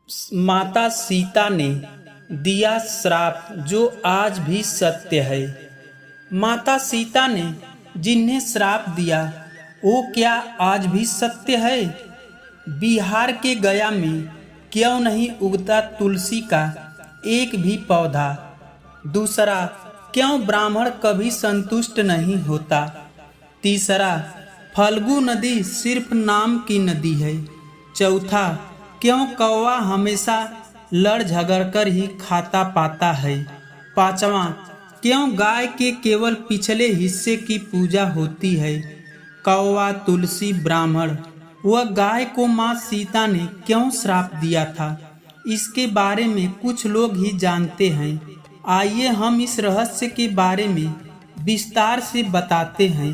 माता सीता ने दिया श्राप जो आज भी सत्य है। माता सीता ने जिन्हें श्राप दिया वो क्या आज भी सत्य है? बिहार के गया में क्यों नहीं उगता तुलसी का एक भी पौधा? दूसरा, क्यों ब्राह्मण कभी संतुष्ट नहीं होता? तीसरा, फल्गु नदी सिर्फ नाम की नदी है। चौथा, क्यों कौवा हमेशा लड़ झगड़ कर ही खाता पाता है? पांचवा, क्यों गाय के केवल पिछले हिस्से की पूजा होती है? कौवा, तुलसी, ब्राह्मण वह गाय को माँ सीता ने क्यों श्राप दिया था, इसके बारे में कुछ लोग ही जानते हैं। आइए हम इस रहस्य के बारे में विस्तार से बताते हैं।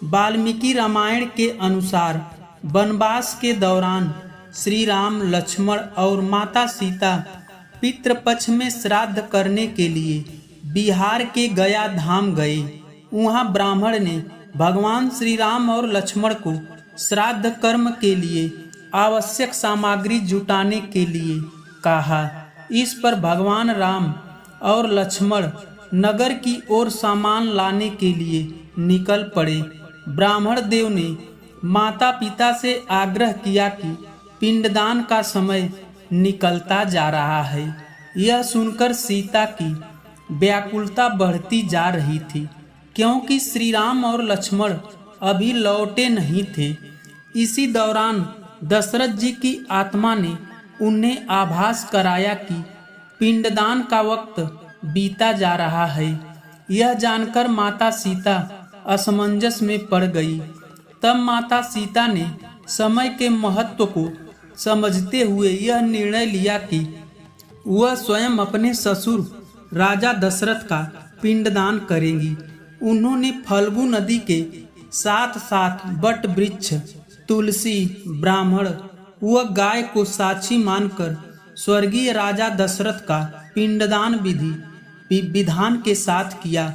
वाल्मीकि रामायण के अनुसार वनवास के दौरान श्री राम, लक्ष्मण और माता सीता पितृपक्ष में श्राद्ध करने के लिए बिहार के गया धाम गए। वहां ब्राह्मण ने भगवान श्री राम और लक्ष्मण को श्राद्ध कर्म के लिए आवश्यक सामग्री जुटाने के लिए कहा। इस पर भगवान राम और लक्ष्मण नगर की ओर सामान लाने के लिए निकल पड़े। ब्राह्मण देव ने माता पिता से आग्रह किया कि पिंडदान का समय निकलता जा रहा है। यह सुनकर सीता की व्याकुलता बढ़ती जा रही थी, क्योंकि श्री राम और लक्ष्मण अभी लौटे नहीं थे। इसी दौरान दशरथ जी की आत्मा ने उन्हें आभास कराया कि पिंडदान का वक्त बीता जा रहा है। यह जानकर माता सीता असमंजस में पड़ गई। तब माता सीता ने समय के महत्व को समझते हुए यह निर्णय लिया कि वह स्वयं अपने ससुर राजा दशरथ का पिंडदान करेंगी। उन्होंने फल्गु नदी के साथ साथ वट वृक्ष, तुलसी, ब्राह्मण व गाय को साक्षी मानकर स्वर्गीय राजा दशरथ का पिंडदान विधान के साथ किया।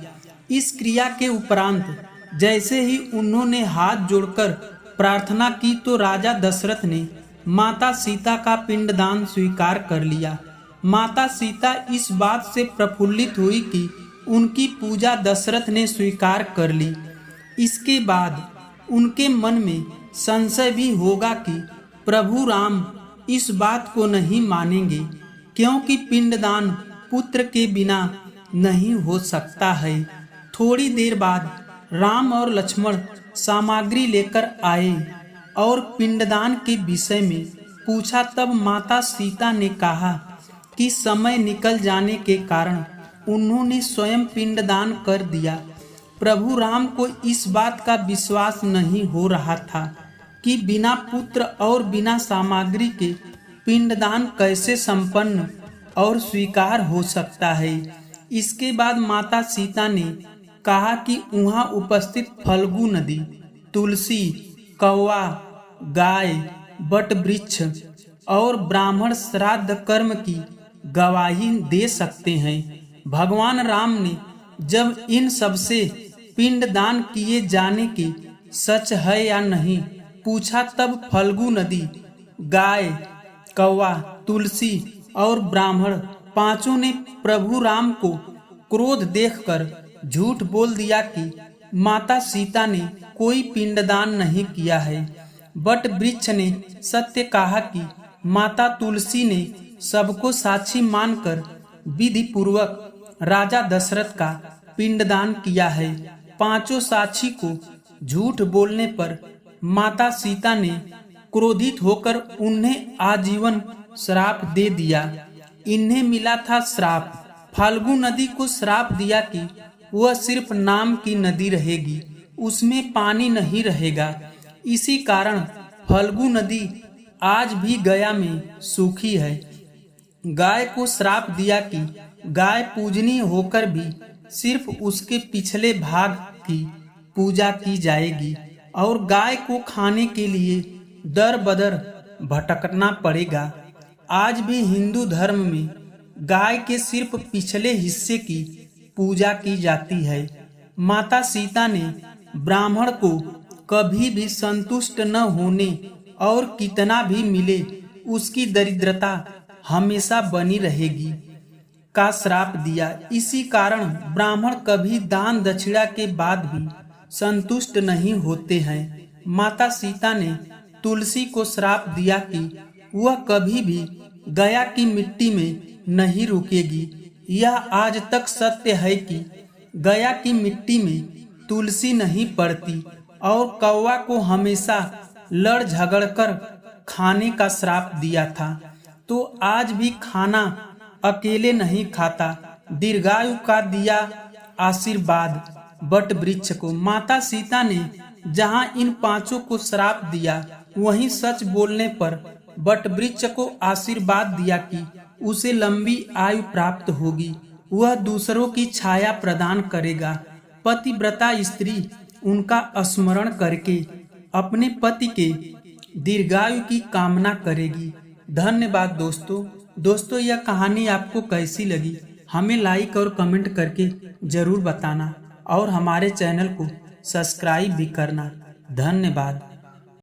इस क्रिया के उपरांत जैसे ही उन्होंने हाथ जोड़कर प्रार्थना की तो राजा दशरथ ने माता सीता का पिंडदान स्वीकार कर लिया। माता सीता इस बात से प्रफुल्लित हुई कि उनकी पूजा दशरथ ने स्वीकार कर ली। इसके बाद उनके मन में संशय भी होगा कि प्रभु राम इस बात को नहीं मानेंगे, क्योंकि पिंडदान पुत्र के बिना नहीं हो सकता है। थोड़ी देर बाद राम और लक्ष्मण सामग्री लेकर आए और पिंडदान के विषय में पूछा। तब माता सीता ने कहा कि समय निकल जाने के कारण उन्होंने स्वयं पिंडदान कर दिया। प्रभु राम को इस बात का विश्वास नहीं हो रहा था कि बिना पुत्र और बिना सामग्री के पिंडदान कैसे संपन्न और स्वीकार हो सकता है। इसके बाद माता सीता ने कहा कि वहां उपस्थित फल्गु नदी, तुलसी, कौवा, गाय, वट वृक्ष और ब्राह्मण श्राद्ध कर्म की गवाही दे सकते हैं। भगवान राम ने जब इन सबसे पिंडदान किए जाने की सच है या नहीं पूछा, तब फल्गु नदी, गाय, कौवा, तुलसी और ब्राह्मण पांचों ने प्रभु राम को क्रोध देखकर झूठ बोल दिया कि माता सीता ने कोई पिंडदान नहीं किया है। वट वृक्ष ने सत्य कहा कि माता तुलसी ने सबको साक्षी मानकर विधि पूर्वक राजा दशरथ का पिंडदान किया है। पांचों साक्षी को झूठ बोलने पर माता सीता ने क्रोधित होकर उन्हें आजीवन श्राप दे दिया। इन्हें मिला था श्राप। फाल्गु नदी को श्राप दिया कि वह सिर्फ नाम की नदी रहेगी, उसमें पानी नहीं रहेगा। इसी कारण फल्गु नदी आज भी गया में सूखी है। गाय को श्राप दिया कि गाय पूजनीय होकर भी सिर्फ उसके पिछले भाग की पूजा की जाएगी और गाय को खाने के लिए दर बदर भटकना पड़ेगा। आज भी हिंदू धर्म में गाय के सिर्फ पिछले हिस्से की पूजा की जाती है। माता सीता ने ब्राह्मण को कभी भी संतुष्ट न होने और कितना भी मिले उसकी दरिद्रता हमेशा बनी रहेगी का श्राप दिया। इसी कारण ब्राह्मण कभी दान दक्षिणा के बाद भी संतुष्ट नहीं होते हैं। माता सीता ने तुलसी को श्राप दिया कि वह कभी भी गया की मिट्टी में नहीं रुकेगी। यह आज तक सत्य है कि गया की मिट्टी में तुलसी नहीं पड़ती और कौवा को हमेशा लड़ झगड़ कर खाने का श्राप दिया था। तो आज भी खाना अकेले नहीं खाता। दीर्घायु का दिया आशीर्वाद बट वृक्ष को। माता सीता ने जहां इन पांचों को श्राप दिया वहीं सच बोलने पर बट वृक्ष को आशीर्वाद दिया कि उसे लंबी आयु प्राप्त होगी, वह दूसरों की छाया प्रदान करेगा। पतिव्रता स्त्री उनका स्मरण करके अपने पति के दीर्घायु की कामना करेगी। धन्यवाद दोस्तों, यह कहानी आपको कैसी लगी हमें लाइक और कमेंट करके जरूर बताना और हमारे चैनल को सब्सक्राइब भी करना। धन्यवाद।